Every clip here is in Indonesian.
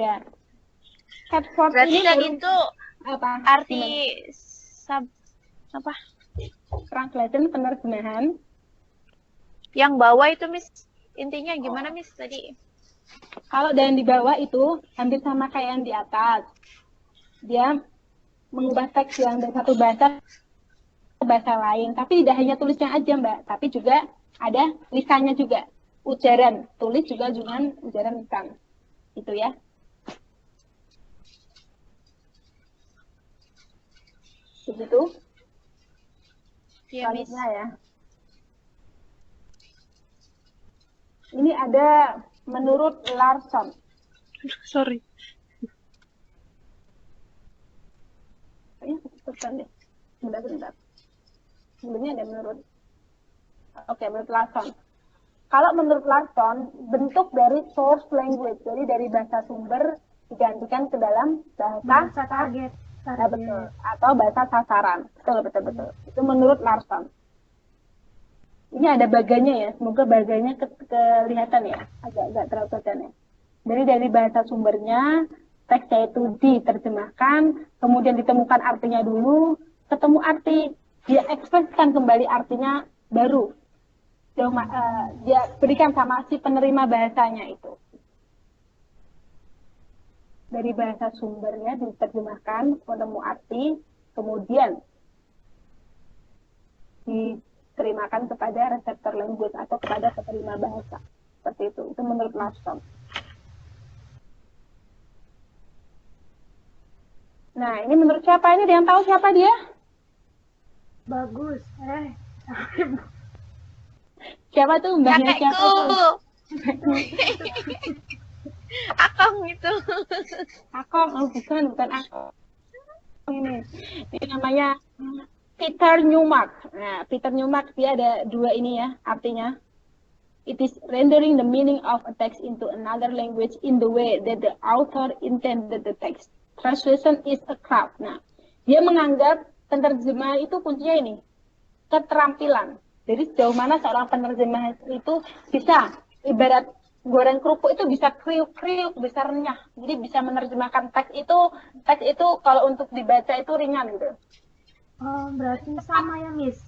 Ya. Headphone Berarti ini tadi itu apa? arti apa? Translation, penerjemahan. Yang bawah itu Miss, intinya gimana Miss tadi? Kalau yang di bawah itu hampir sama kayak yang di atas. Dia mengubah teks yang dari satu bahasa ke bahasa lain. Tapi tidak hanya tulisnya aja Mbak, tapi juga ada lisannya juga. Ujaran, tulis juga dengan ujaran lisan. Itu ya. Begitu. Iya Miss. Selanjutnya ya. Ini ada menurut Larson. Sorry. Ya, pesan deh. Bentar. Sebelumnya ada menurut. Oke, menurut Larson. Kalau menurut Larson, bentuk dari source language, jadi dari bahasa sumber digantikan ke dalam bahasa target. Ya, betul. Atau bahasa sasaran. Betul. Itu menurut Larson. Ini ada baganya ya, semoga baganya kelihatan ya, agak terlalu kelihatan ya. Jadi dari bahasa sumbernya, teksnya itu diterjemahkan, kemudian ditemukan artinya dulu, ketemu arti, dia ekspresikan kembali artinya baru. Dia berikan sama si penerima bahasanya itu. Dari bahasa sumbernya diterjemahkan, ketemu arti, kemudian diterimakan kepada reseptor language atau kepada penerima bahasa. Seperti itu menurut Larson. Nah, ini menurut siapa? Ini ada yang tahu siapa dia? Bagus. Siapa tuh mbaknya siapa tuh? Akong itu. Akong, bukan Akong. Ini namanya Peter Newmark. Nah, Peter Newmark dia ada dua ini ya artinya. It is rendering the meaning of a text into another language in the way that the author intended the text. Translation is a craft. Nah, dia menganggap penerjemahan itu kuncinya ini, keterampilan. Jadi sejauh mana seorang penerjemah itu bisa, ibarat goreng kerupuk itu bisa kriuk-kriuk, bisa renyah. Jadi bisa menerjemahkan teks itu kalau untuk dibaca itu ringan gitu. Oh, berarti sama ya Miss,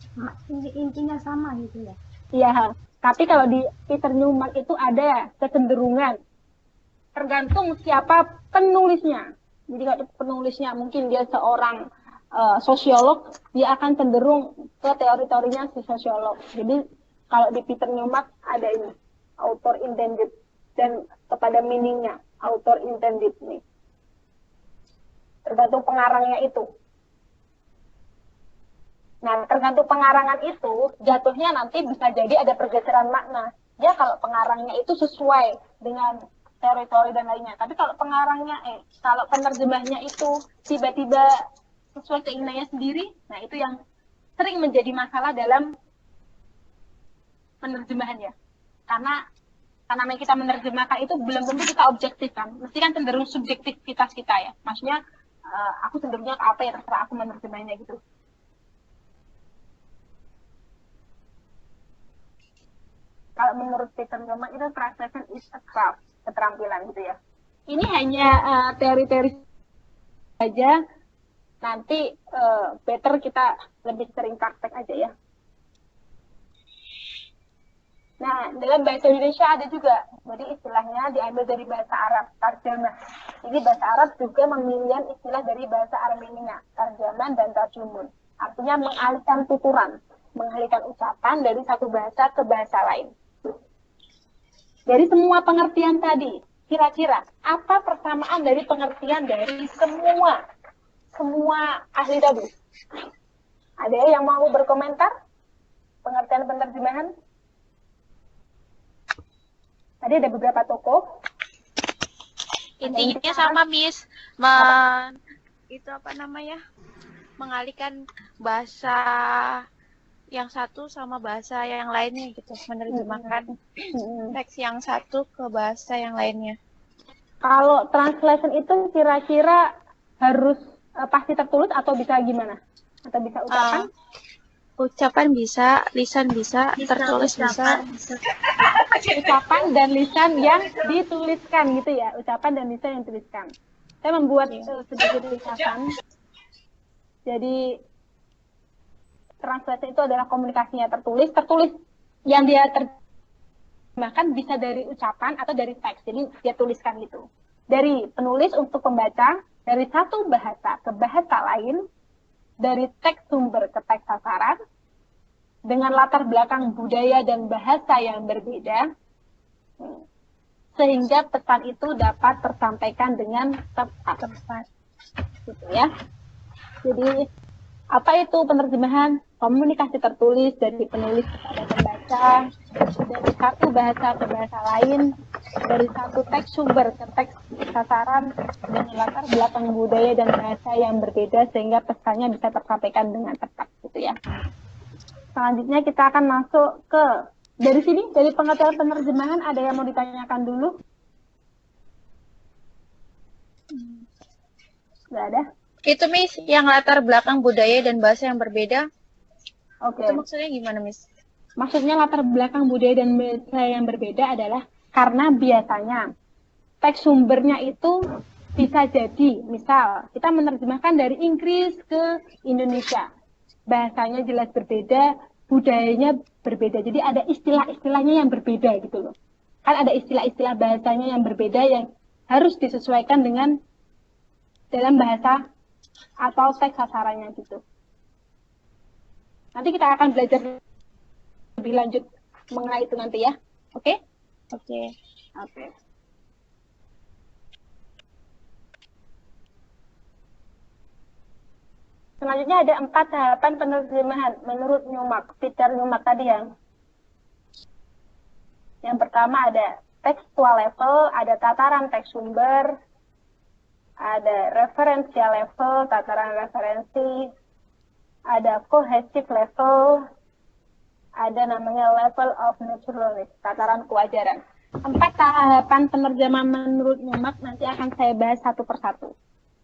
intinya sama gitu ya? Iya, tapi kalau di Peter Newmark itu ada kecenderungan, tergantung siapa penulisnya. Jadi kalau penulisnya mungkin dia seorang sosiolog, dia akan cenderung ke teori-teorinya si sosiolog. Jadi kalau di Peter Newmark ada ini, author intended, dan kepada meaningnya, author intended nih. Tergantung pengarangnya itu. Nah, tergantung pengarangan itu, jatuhnya nanti bisa jadi ada pergeseran makna. Ya, kalau pengarangnya itu sesuai dengan teori-teori dan lainnya. Tapi kalau kalau penerjemahnya itu tiba-tiba sesuai keinginannya sendiri, nah itu yang sering menjadi masalah dalam penerjemahan ya. Karena kita menerjemahkan itu belum tentu kita objektif kan. Mesti kan cenderung subjektivitas kita ya. Maksudnya, aku cenderungnya apa ya, terserah aku menerjemahnya gitu. Kalau menurut Peter Newmark itu translation is a craft, keterampilan gitu ya. Ini hanya teori-teori saja. Nanti better kita lebih sering praktek aja ya. Nah, dalam bahasa Indonesia ada juga. Jadi istilahnya diambil dari bahasa Arab, tarjamah. Jadi bahasa Arab juga memilih istilah dari bahasa Armenia, tarjaman dan tarjumun. Artinya mengalihkan tuturan, mengalihkan ucapan dari satu bahasa ke bahasa lain. Dari semua pengertian tadi, kira-kira apa persamaan dari pengertian dari semua ahli tadi? Ada yang mau berkomentar? Pengertian penerjemahan? Tadi ada beberapa tokoh. Intinya sama Miss, itu apa namanya? Mengalihkan bahasa yang satu sama bahasa yang lainnya gitu, menerjemahkan teks yang satu ke bahasa yang lainnya. Kalau translation itu kira-kira harus pasti tertulis atau bisa gimana? Atau bisa ucapan? Ucapan bisa, lisan bisa, tertulis bisa. Ucapan dan lisan yang dituliskan gitu ya. Ucapan dan lisan yang dituliskan. Saya membuat sedikit ringkasan. Jadi translasi itu adalah komunikasinya tertulis. Tertulis yang dia terjemahkan bisa dari ucapan atau dari teks. Jadi dia tuliskan gitu. Dari penulis untuk pembaca, dari satu bahasa ke bahasa lain, dari teks sumber ke teks sasaran, dengan latar belakang budaya dan bahasa yang berbeda, sehingga pesan itu dapat tersampaikan dengan tepat. Gitu ya. Jadi, apa itu penerjemahan? Komunikasi tertulis dari penulis kepada pembaca, dari satu bahasa ke bahasa lain, dari satu teks sumber ke teks sasaran, dengan latar belakang budaya dan bahasa yang berbeda, sehingga pesannya bisa tersampaikan dengan tepat. Gitu ya. Selanjutnya kita akan masuk ke dari sini, dari pengertian penerjemahan, ada yang mau ditanyakan dulu? Nggak ada? Itu Miss, yang latar belakang budaya dan bahasa yang berbeda. Oke. Itu maksudnya gimana Miss? Maksudnya latar belakang budaya dan bahasa yang berbeda adalah karena biasanya teks sumbernya itu bisa jadi, misal kita menerjemahkan dari Inggris ke Indonesia. Bahasanya jelas berbeda, budayanya berbeda. Jadi ada istilah-istilahnya yang berbeda gitu loh. Kan ada istilah-istilah bahasanya yang berbeda yang harus disesuaikan dengan dalam bahasa atau teks sasarannya gitu. Nanti kita akan belajar lebih lanjut mengenai itu nanti ya. Oke? Oke. Oke. Selanjutnya ada 4 tahapan penerjemahan menurut Newmark, Peter Newmark tadi ya. Yang pertama ada textual level, ada tataran teks sumber, ada referensial level, tataran referensi, ada cohesive level, ada namanya level of naturalness, tataran kewajaran. 4 tahapan penerjemahan menurut Newmark nanti akan saya bahas satu persatu.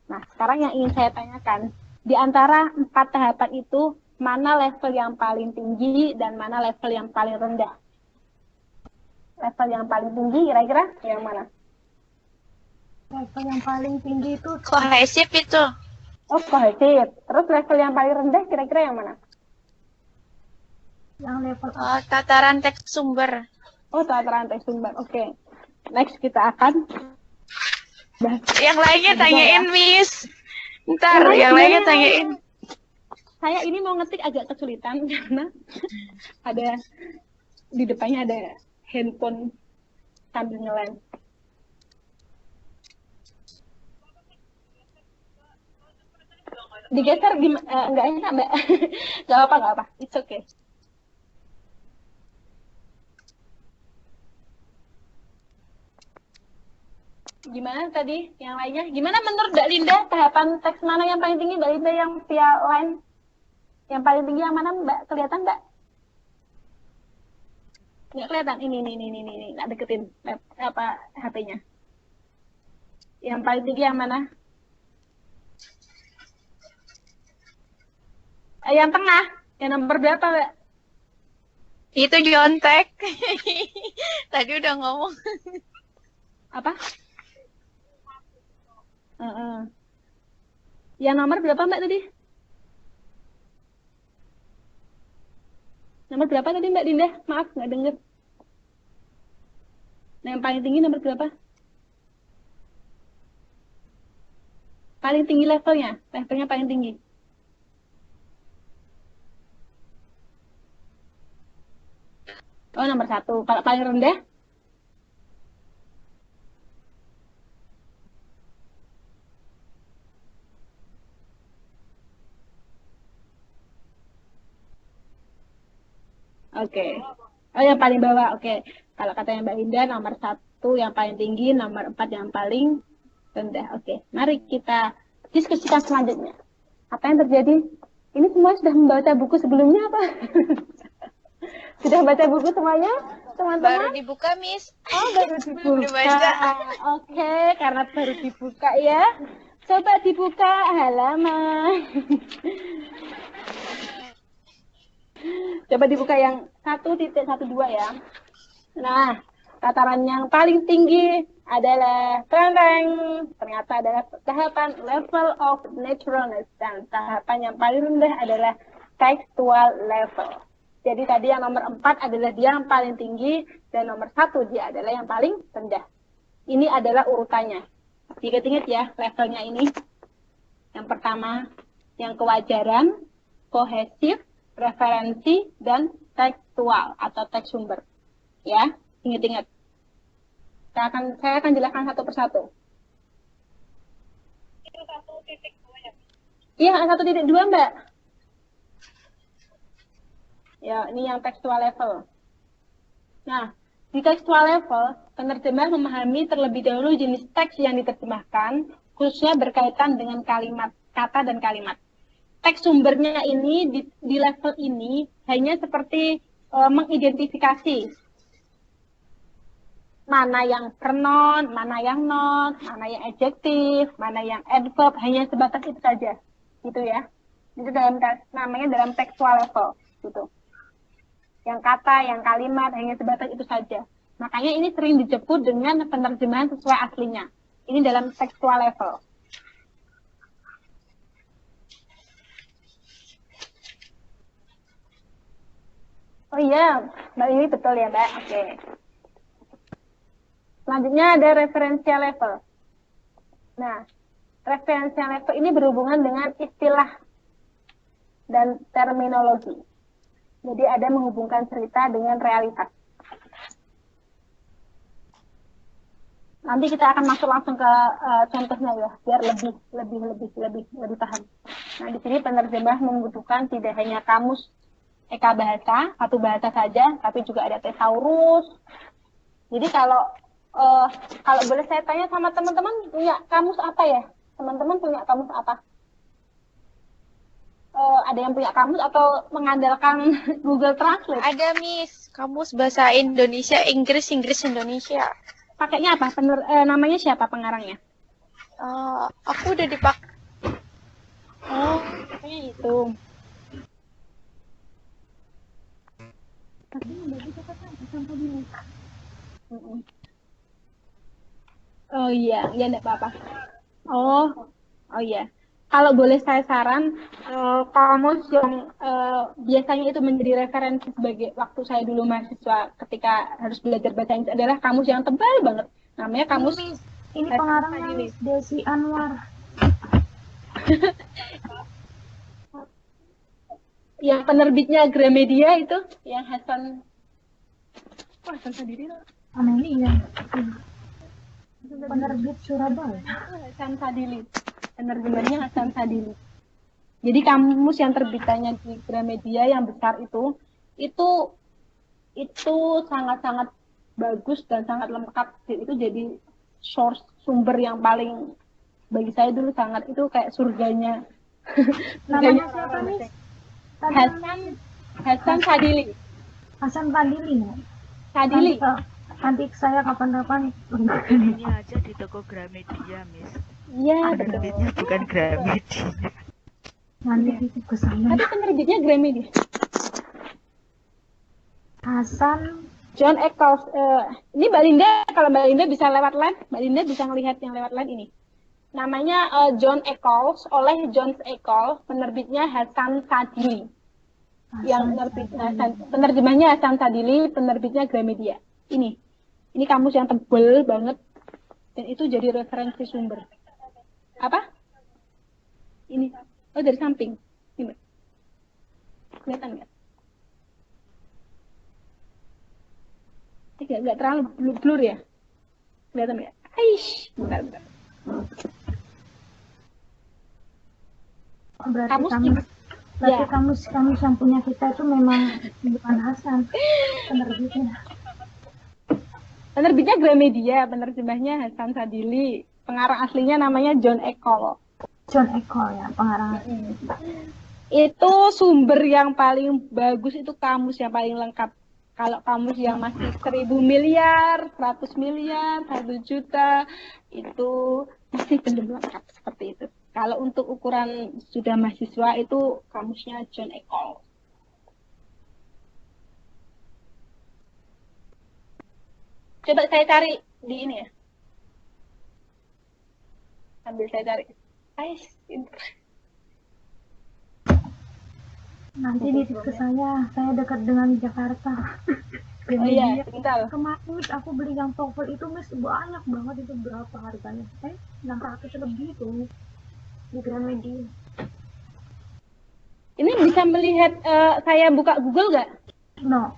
Nah, sekarang yang ingin saya tanyakan, di antara 4 tahapan itu, mana level yang paling tinggi dan mana level yang paling rendah? Level yang paling tinggi kira-kira yang mana? Level yang paling tinggi itu Kohesif itu. Oh, kohesif. Terus level yang paling rendah kira-kira yang mana? yang level Tataran teks sumber. Oh, tataran teks sumber. Oke. Next kita akan bahas. Yang lainnya tanyain Miss. Ntar yang lainnya tanyain. Saya ini mau ngetik agak kesulitan karena ada di depannya ada handphone sambil ngelem. Digeser enggak enak Mbak. Enggak apa-apa. It's okay. Gimana tadi yang lainnya? Gimana menurut Mbak Linda, tahapan teks mana yang paling tinggi? Mbak Linda yang via line yang paling tinggi yang mana Mbak? Kelihatan Mbak? Nggak kelihatan. Ini. Nggak deketin apa HP-nya. Yang paling tinggi yang mana? Yang tengah. Yang nomor berapa Mbak? Itu Jontek. Tadi udah ngomong. Apa? Yang nomor berapa Mbak tadi? Nomor berapa tadi Mbak Dinda? Maaf, nggak denger. Nah, yang paling tinggi nomor berapa? Paling tinggi levelnya paling tinggi. Oh, nomor 1. Kalau paling rendah? Oke. Oh, yang paling bawah. Oke. Kalau katanya Mbak Linda, nomor 1 yang paling tinggi, nomor 4 yang paling rendah. Oke. Mari kita diskusikan selanjutnya. Apa yang terjadi? Ini semua sudah membaca buku sebelumnya apa? Sudah baca buku semuanya, teman-teman? Baru dibuka, Miss. Oh, baru dibuka. Oke, karena baru dibuka ya. Coba dibuka halaman. Coba dibuka yang 1.12 ya. Nah, tataran yang paling tinggi adalah ternyata adalah tahapan level of naturalness, dan tahapan yang paling rendah adalah textual level. Jadi tadi yang nomor 4 adalah dia yang paling tinggi, dan nomor 1 dia adalah yang paling rendah. Ini adalah urutannya. Ingat-ingat ya levelnya ini. Yang pertama, yang kewajaran, kohesif, referensi, dan tekstual atau teks sumber. Ya, ingat-ingat. Saya akan jelaskan satu persatu. Itu 1.2 ya? Iya, 1.2 Mbak. Ya, ini yang tekstual level. Nah, di tekstual level, penerjemah memahami terlebih dahulu jenis teks yang diterjemahkan, khususnya berkaitan dengan kalimat, kata dan kalimat. Teks sumbernya ini di level ini hanya seperti mengidentifikasi mana yang pronoun, mana yang noun, mana yang adjektif, mana yang adverb, hanya sebatas itu saja, gitu ya. Itu namanya dalam tekstual level, gitu. Yang kata, yang kalimat, hanya sebatas itu saja. Makanya ini sering disebut dengan penerjemahan sesuai aslinya. Ini dalam tekstual level. Oh iya, Mbak ini betul ya, Mbak. Oke. Selanjutnya ada referensial level. Nah, referensial level ini berhubungan dengan istilah dan terminologi. Jadi ada menghubungkan cerita dengan realitas. Nanti kita akan masuk langsung ke contohnya ya, biar lebih paham. Nah, di sini penerjemah membutuhkan tidak hanya kamus Eka bahasa, satu bahasa saja, tapi juga ada thesaurus. Jadi kalau boleh saya tanya sama teman-teman, punya kamus apa ya? Teman-teman punya kamus apa? Ada yang punya kamus atau mengandalkan Google Translate? Ada, Miss. Kamus bahasa Indonesia, Inggris Indonesia. Pakainya apa? Namanya siapa pengarangnya? Aku udah dipakai. Oh, kayaknya itu. Oh iya, ya enggak apa-apa. Oh iya. Kalau boleh saya saran, kamus yang biasanya itu menjadi referensi sebagai waktu saya dulu mahasiswa ketika harus belajar bahasa Inggris adalah kamus yang tebal banget. Namanya kamus. Ini pengarangnya Miss Desi Anwar. Yang penerbitnya Gramedia itu, yang Hasan Sadili. Amelia. Penerbit Surabaya. Hasan Sadili. Penerjemahnya Hasan Sadili. Jadi kamus yang terbitannya di Gramedia yang besar itu sangat-sangat bagus dan sangat lengkap. Itu jadi source sumber yang paling bagi saya dulu sangat itu kayak surganya. Namanya siapa Miss? Hasan Sadili. Hasan Sadili. Sadili. Nanti saya kapan-kapan ini aja di toko Gramedia, Miss. Iya, penerbitnya bukan Gramedia. Nanti itu ke saya. Tapi penerbitnya Gramedia. Hasan John Eccles. Ini Mbak Linda, kalau Mbak Linda bisa lewat live, Mbak Linda bisa melihat yang lewat live ini. Namanya John Eccles, oleh John Eccles, penerbitnya Hasan Sadili. Yang penerjemahnya Hasan Sadili, penerbitnya Gramedia. Ini kamus yang tebal banget, dan itu jadi referensi sumber. Apa? Ini. Oh, dari samping. Ini. Kelihatan nggak? Nggak terlalu blur ya? Kelihatan nggak? Aish, bentar. Berarti kamus yang punya kita itu memang bukan Hasan penerbitnya. Penerbitnya Gramedia, penerjemahnya Hasan Sadili. Pengarang aslinya namanya John Eccles. John Eccles ya, pengarang. Itu sumber yang paling bagus, itu kamus yang paling lengkap. Kalau kamus yang masih 1000 miliar, 100 miliar, 1 juta, itu masih belum lengkap seperti itu. Kalau untuk ukuran sudah mahasiswa itu kamusnya John Eccles. Coba saya cari di ini ya. Sambil saya cari. Guys, Nanti nitip ke saya dekat dengan Jakarta. oh iya, sebentar. Kemarin Miss, aku beli yang TOEFL itu Miss, banyak banget, itu berapa harganya? 600 lebih tuh di Gramedia. Ini bisa melihat saya buka Google nggak? No.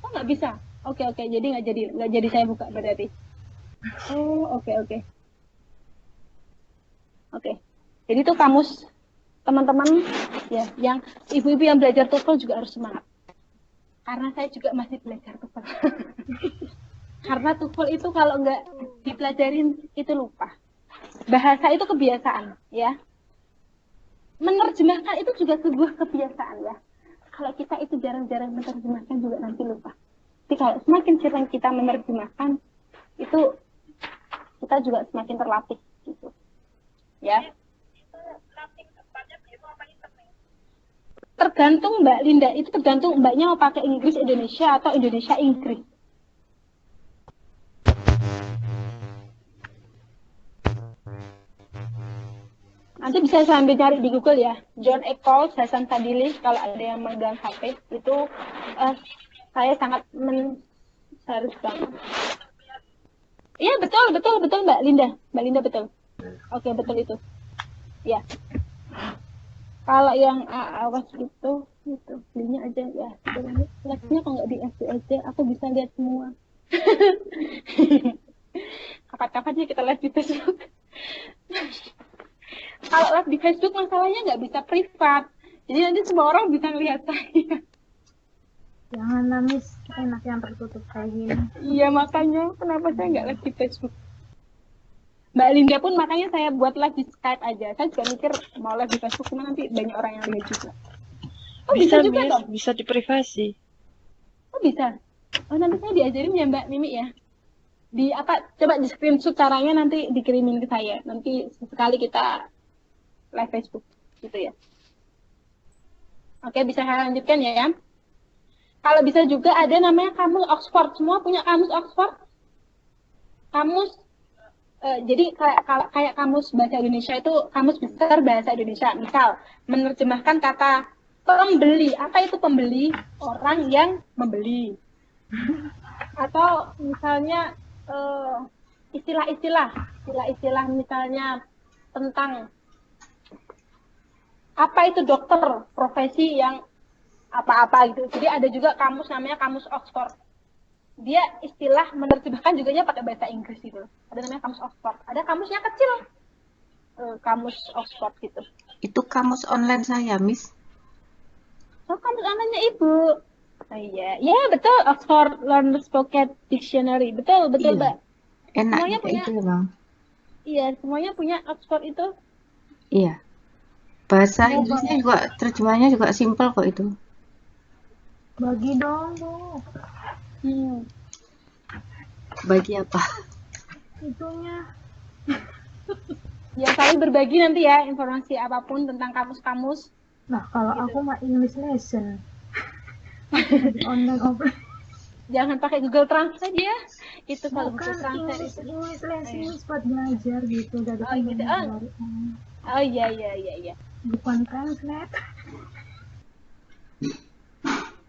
Oh, nggak bisa. Oke, jadi nggak jadi saya buka berarti. Oh, oke. Jadi itu kamus teman-teman ya, yang ibu-ibu yang belajar TOEFL juga harus semangat. Karena saya juga masih belajar TOEFL. Karena TOEFL itu kalau nggak dipelajarin itu lupa. Bahasa itu kebiasaan, ya. Menerjemahkan itu juga sebuah kebiasaan, ya. Kalau kita itu jarang-jarang menerjemahkan juga nanti lupa. Jadi kalau semakin sering kita menerjemahkan, itu kita juga semakin terlatih, gitu. Ya. Tergantung Mbak Linda, itu tergantung Mbaknya mau pakai Inggris Indonesia atau Indonesia Inggris. Nanti bisa sambil cari di Google ya, John Eccles, Hasan Sadili, kalau ada yang megang HP, itu saya sangat mensharifkan. Iya, betul Mbak Linda betul. Oke, betul itu. Ya. Kalau yang awas gitu belinya aja ya. Live-nya kalau nggak di FB aja, aku bisa lihat semua. Kapan-kapan sih kita live di Facebook. Kalau live di Facebook masalahnya nggak bisa privat. Jadi nanti semua orang bisa lihat saya. Jangan nangis, enak yang tertutup kayak gini. Iya, makanya kenapa saya nggak live di Facebook. Mbak Linda pun makanya saya buat live di Skype aja. Saya juga mikir mau live di Facebook, cuma nanti banyak orang yang lihat juga. Oh, bisa juga Miss, dong? bisa di privasi. Oh, bisa. Oh, nanti saya diajarin ya Mbak Mimi ya. Di apa? Coba di screenshot caranya, nanti dikirimin ke saya. Nanti sekali kita live Facebook gitu ya. Oke, bisa saya lanjutkan ya. Kalau bisa juga ada namanya kamus Oxford. Semua punya kamus Oxford? Kamus jadi kayak kamus bahasa Indonesia itu kamus besar bahasa Indonesia. Misal menerjemahkan kata pembeli. Apa itu pembeli? Orang yang membeli. Atau misalnya istilah-istilah misalnya tentang apa itu dokter, profesi yang apa-apa gitu. Jadi ada juga kamus namanya kamus Oxford. Dia istilah menerjemahkan juga pakai bahasa Inggris gitu. Ada namanya kamus Oxford. Ada kamusnya kecil, kamus Oxford gitu. Itu kamus online saya, Miss. Oh, kamus online-nya Ibu. Oh iya, ya betul, Oxford Learner's Pocket Dictionary. Betul, Iya. Mbak. Enak Semuanya juga punya. itu memang. Iya, semuanya punya Oxford itu. Iya. Bahasa Inggrisnya juga, terjemahannya juga simpel kok itu. Bagi dong, Bu. Bagi apa? Itunya. Ya, saling berbagi nanti ya informasi apapun tentang kamus-kamus. Nah, kalau aku mah English lesson. Online offline. Jangan pakai Google Translate ya. Itu kalau Google Bukan Translate itu. English lesson buat belajar gitu. Jadi Oh, gitu. Oh iya. Bukan translate.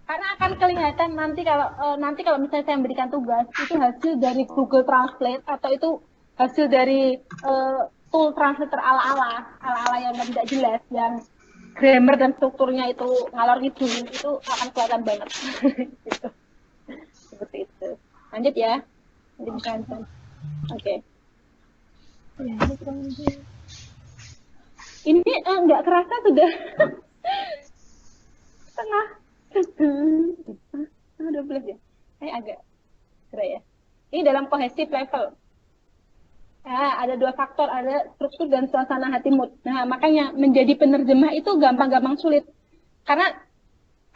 Karena akan kelihatan nanti kalau misalnya saya memberikan tugas itu hasil dari Google Translate atau itu hasil dari tool translator ala-ala yang tidak jelas, yang grammar dan strukturnya itu ngalor ngidul, itu akan kelihatan banget. Gitu. Seperti itu. Lanjut ya. Nanti bisa lanjut. Oke. Ya, Ini nggak kerasa sudah setengah 12 ya. Agak kira ya. Ini dalam kohesif level. Nah, ada dua faktor, ada struktur dan suasana hati mood. Nah, makanya menjadi penerjemah itu gampang-gampang sulit. Karena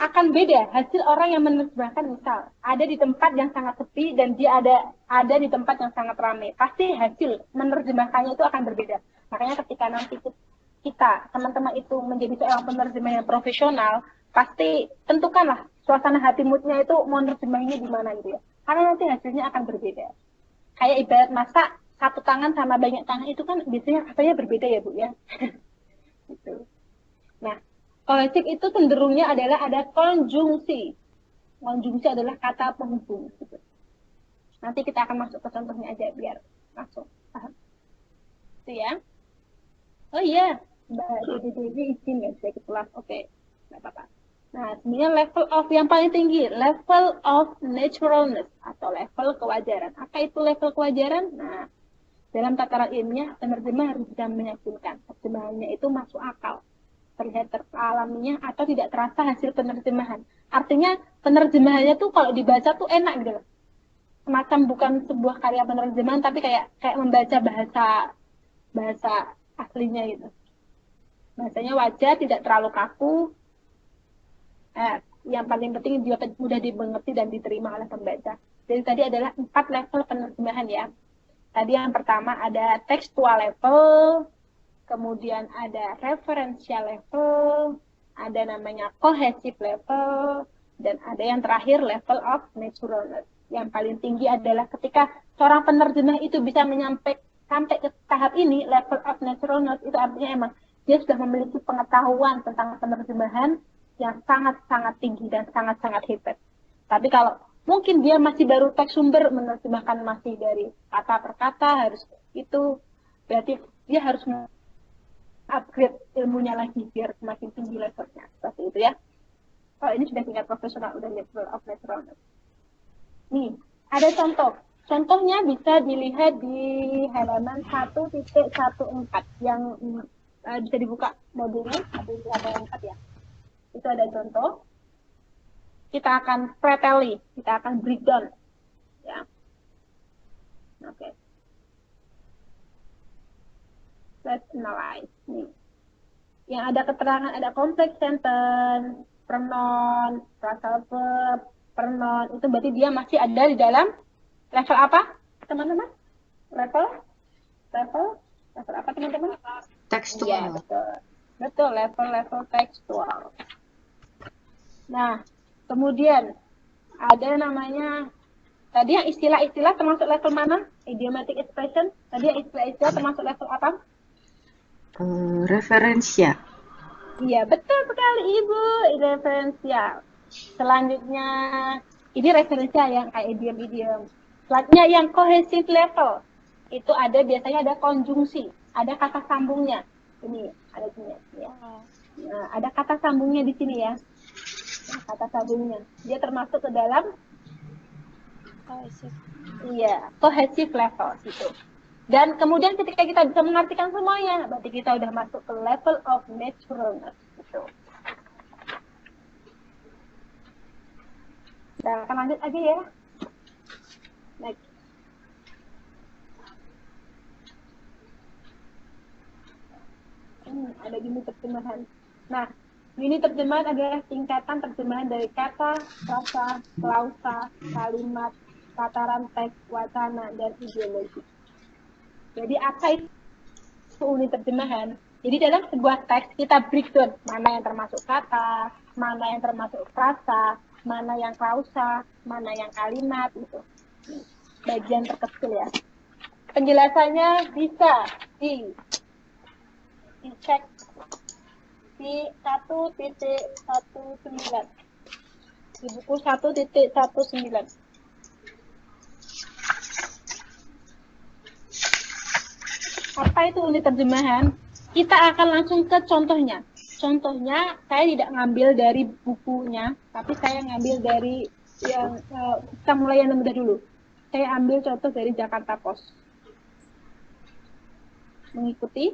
akan beda hasil orang yang menerjemahkan. Misal ada di tempat yang sangat sepi dan dia ada di tempat yang sangat ramai. Pasti hasil menerjemahkannya itu akan berbeda. Makanya ketika nanti kita, teman-teman itu menjadi seorang penerjemah yang profesional, pasti tentukanlah suasana hati moodnya itu mau nerjemahinnya di mana gitu ya. karena nanti hasilnya akan berbeda. Kayak ibarat masak, satu tangan sama banyak tangan itu kan biasanya rasanya berbeda ya Bu ya. Gitu. Nah, kohesif itu cenderungnya adalah ada konjungsi. Konjungsi adalah kata penghubung. Gitu. Nanti kita akan masuk ke contohnya aja biar langsung paham. Itu ya. Oh iya, Mbak Dede izin ya saya ke kelas. Oke, nggak apa-apa. Nah, sebenarnya level of yang paling tinggi, level of naturalness atau level kewajaran. Apa itu level kewajaran? Nah, dalam tataran ilmiah, penerjemah harus bisa meyakinkan. Terjemahannya itu masuk akal, terlihat alaminya atau tidak terasa hasil penerjemahan. Artinya penerjemahannya tuh kalau dibaca tuh enak gitu loh. Semacam bukan sebuah karya penerjemahan, tapi kayak membaca bahasa aslinya gitu. Bahasanya wajar, tidak terlalu kaku. Yang paling penting dia mudah dimengerti dan diterima oleh pembaca. Jadi tadi adalah 4 level penerjemahan ya. Tadi yang pertama ada textual level, kemudian ada referential level, ada namanya cohesive level, dan ada yang terakhir level of naturalness. Yang paling tinggi adalah ketika seorang penerjemah itu bisa sampai ke tahap ini, level of naturalness, itu artinya emang dia sudah memiliki pengetahuan tentang penerjemahan yang sangat-sangat tinggi dan sangat-sangat hebat. Tapi kalau mungkin dia masih baru teks sumber, menerjemahkan masih dari kata per kata, harus itu, berarti dia harus upgrade ilmunya lagi biar semakin tinggi levelnya. Seperti itu ya. Kalau ini sudah tingkat profesional, udah level of naturalness. Nih, ada contoh. Contohnya bisa dilihat di halaman 1.14 yang bisa dibuka modulnya, ada 4 ya. Itu ada contoh. Kita akan preteli, kita akan breakdown. Ya. Oke. Let's analyze. Nih. Yang ada keterangan ada complex sentence, pronoun, phrasal verb, pronoun. Itu berarti dia masih ada di dalam level apa, teman-teman? Level apa, teman-teman? Tekstual. Iya, betul, level tekstual. Nah, kemudian ada namanya tadi yang istilah-istilah termasuk level mana? Idiomatic expression. Tadi yang istilah-istilah termasuk level apa? Referensia. Iya, betul sekali Ibu, referensial. Selanjutnya ini referensial yang kayak idiom-idiom. Selanjutnya yang cohesive level. Itu ada biasanya ada konjungsi, ada kata sambungnya. Ini ada sini ya. Nah, ada kata sambungnya di sini ya. Kata sambungnya. Dia termasuk ke dalam cohesive level gitu. Dan kemudian ketika kita bisa mengartikan semuanya, berarti kita udah masuk ke level of naturalness gitu. Kita akan lanjut aja ya. Next. Ada gini terjemahan. Nah, ini terjemahan adalah tingkatan terjemahan dari kata, frasa, klausa, kalimat, tataran teks, wacana, dan ideologi. Jadi apa itu unit terjemahan? Jadi dalam sebuah teks kita breakdown mana yang termasuk kata, mana yang termasuk frasa, mana yang klausa, mana yang kalimat itu. Bagian terkecil ya. Penjelasannya bisa dicek di 1.19 di buku 1.19. Apa itu unit terjemahan? Kita akan langsung ke contohnya. Contohnya saya tidak ngambil dari bukunya, tapi saya ngambil dari yang kita mulai yang mudah dulu. Saya ambil contoh dari Jakarta Post. Mengikuti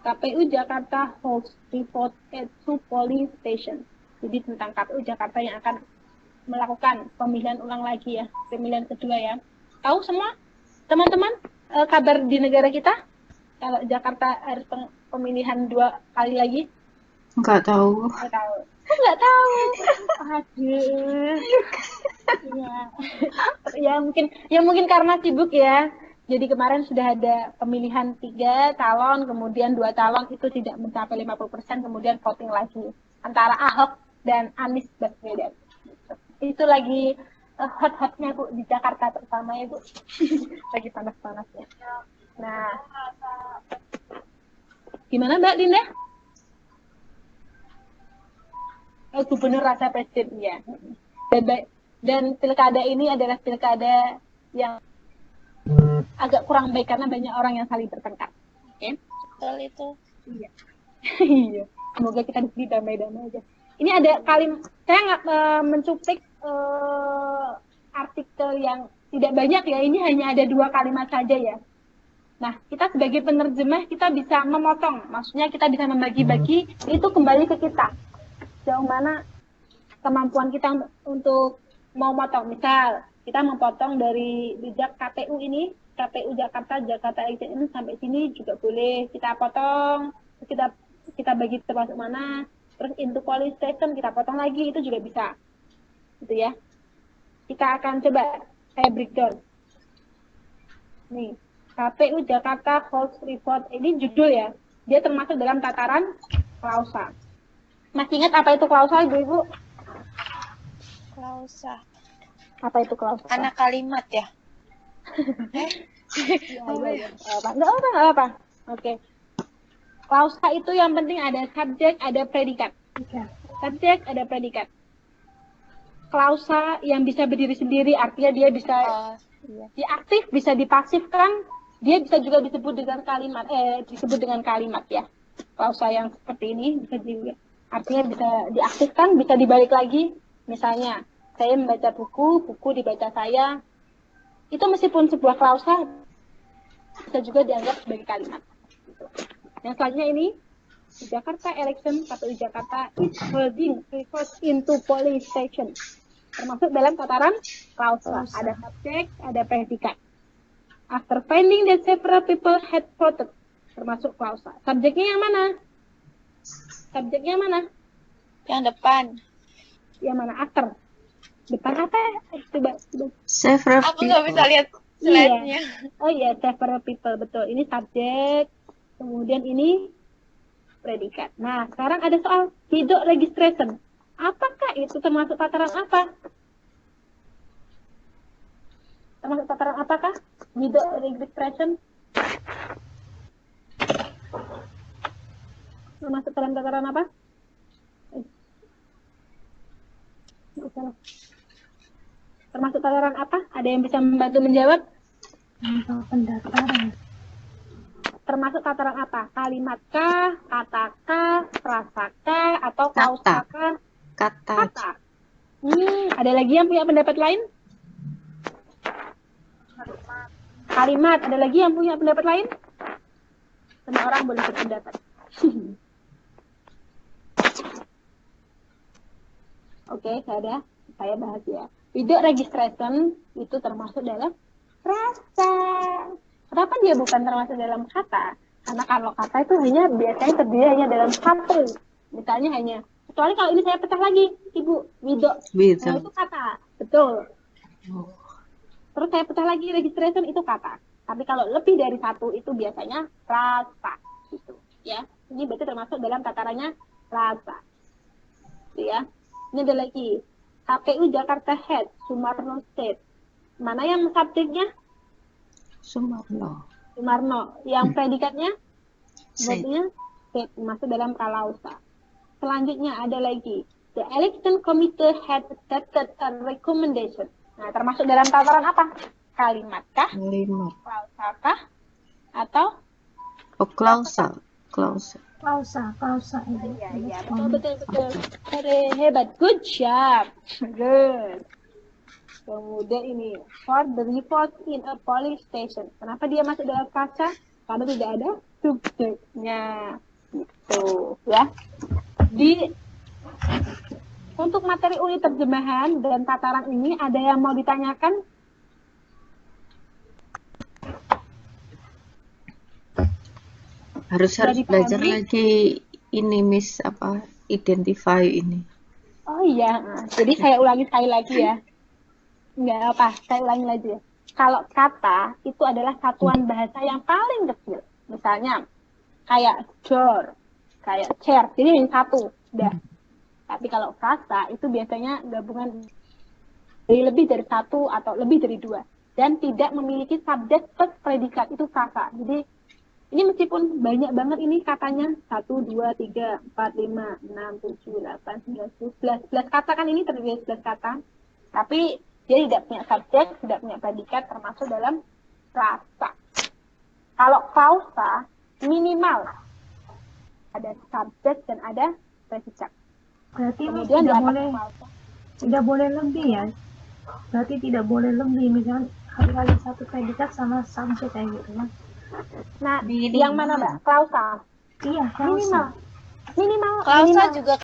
KPU Jakarta holds report at 2 polling station. Jadi tentang KPU Jakarta yang akan melakukan pemilihan ulang lagi ya, pemilihan kedua ya. Tahu semua teman-teman kabar di negara kita? Kalau Jakarta harus pemilihan 2 kali lagi? Enggak tahu. Enggak tahu. Enggak tahu. Aduh. Ya mungkin karena sibuk ya. Jadi kemarin sudah ada pemilihan 3 calon, kemudian 2 calon itu tidak mencapai 50%, kemudian voting lagi antara Ahok dan Anies Baswedan. Itu lagi hot-hotnya Bu di Jakarta terutama ya Bu. Lagi panas-panasnya. Nah, gimana Mbak Dinda? Oh, gubernur rasa presiden ya. Dan pilkada ini adalah pilkada yang agak kurang baik karena banyak orang yang saling bertengkar. Oke? Betul itu. Iya. Iya. Semoga kita di damai-damai aja. Ini ada saya nggak mencuplik artikel yang tidak banyak ya. Ini hanya ada 2 kalimat saja ya. Nah, kita sebagai penerjemah kita bisa memotong. Maksudnya kita bisa membagi-bagi. Itu kembali ke kita. Sejauh mana kemampuan kita untuk mau motong. Misal, kita memotong dari jejak KPU ini, KPU Jakarta Election ini sampai sini juga boleh kita potong. Kita bagi termasuk mana, terus into police station kita potong lagi, itu juga bisa. Gitu ya. Kita akan coba saya breakdown. Nih, KPU Jakarta Holds Report, ini judul ya. Dia termasuk dalam tataran klausa. Masih ingat apa itu klausa, Ibu-Ibu? Klausa. Apa itu klausa? Anak kalimat ya. Ya. Enggak apa. Oke. Klausa itu yang penting ada subjek, ada predikat. Subjek, ada predikat. Klausa yang bisa berdiri sendiri, artinya dia bisa diaktif, bisa dipasifkan, dia bisa juga disebut dengan kalimat ya. Klausa yang seperti ini bisa juga, artinya bisa diaktifkan, bisa dibalik lagi. Misalnya, saya membaca buku dibaca saya. Itu meskipun sebuah klausa bisa juga dianggap sebagai kalimat. Yang selanjutnya ini, Jakarta Election, KPU Jakarta is holding reports into police station. Termasuk dalam tataran klausa. Ada subjek, ada predikat. After finding that several people had voted, termasuk klausa. Subjeknya yang mana? Subjeknya mana? Yang depan. Yang mana? After. Depan apa? Coba. Several Aku nggak bisa lihat slide-nya. Oh iya, several people, betul. Ini subjek, kemudian ini predikat. Nah, sekarang ada soal video registration. Apakah itu termasuk tataran apa? Termasuk tataran apakah? Video registration? Termasuk dalam tataran apa? Termasuk tataran apa? Ada yang bisa membantu menjawab? Pendaftaran. Termasuk tataran apa? Kalimatkah, katakah, frasakah, atau klausakah? Kata. Ada lagi yang punya pendapat lain? Kalimat. Ada lagi yang punya pendapat lain? Semua orang boleh berpendapat. Oke, saya bahas ya. Video registration itu termasuk dalam frasa. Kenapa dia bukan termasuk dalam kata? Karena kalau kata itu biasanya terdiri hanya dalam satu. Misalnya hanya, kecuali kalau ini saya pecah lagi, Ibu, video. Nah, itu kata. Betul. Terus saya pecah lagi, registration itu kata. Tapi kalau lebih dari satu itu biasanya frasa. Gitu, ya. Ini berarti termasuk dalam tatarannya frasa. Gitu ya. Ini ada lagi. KPU Jakarta Head, Sumarno State. Mana yang subjeknya? Sumarno. Yang predikatnya? State. Berarti state, masuk dalam kalausa. Selanjutnya ada lagi. The election committee had accepted a recommendation. Nah, termasuk dalam tataran apa? Kalimatkah? Kalimat. Klausakah? Atau? Oh, klausa. Klausa ini. Iya, betul. Hebat, good job. Good. Kemudian ini, for the report in a police station. Kenapa dia masuk dalam kaca? Karena tidak ada subjeknya. Gitu, ya. Untuk materi unit terjemahan dan tataran ini, ada yang mau ditanyakan? Harus belajar lagi ini Miss identify ini. Oh iya, jadi saya ulangi sekali lagi ya. Enggak apa, saya ulangi lagi ya. Kalau kata itu adalah satuan bahasa yang paling kecil. Misalnya kayak door, kayak chair, jadi yang satu, udah. Tapi kalau frasa itu biasanya gabungan lebih dari satu atau lebih dari dua, dan tidak memiliki subjek plus predikat, itu frasa. Jadi ini meskipun banyak banget ini katanya 1, 2, 3, 4, 5, 6, 7, 8, 9, 10, 11 kata kan, ini terdiri dari 11 kata, tapi dia tidak punya subjek, tidak punya predikat, termasuk dalam frasa. Kalau klausa minimal ada subjek dan ada predikat. Berarti Miss Kemudian di tidak atas boleh klausa, lebih ya. Berarti tidak boleh lebih, misalnya kali-kali satu predikat sama subjek kayak gitu ya. nah yang mana Mbak? Klausa Iya, klausa. minimal Klausa minimal juga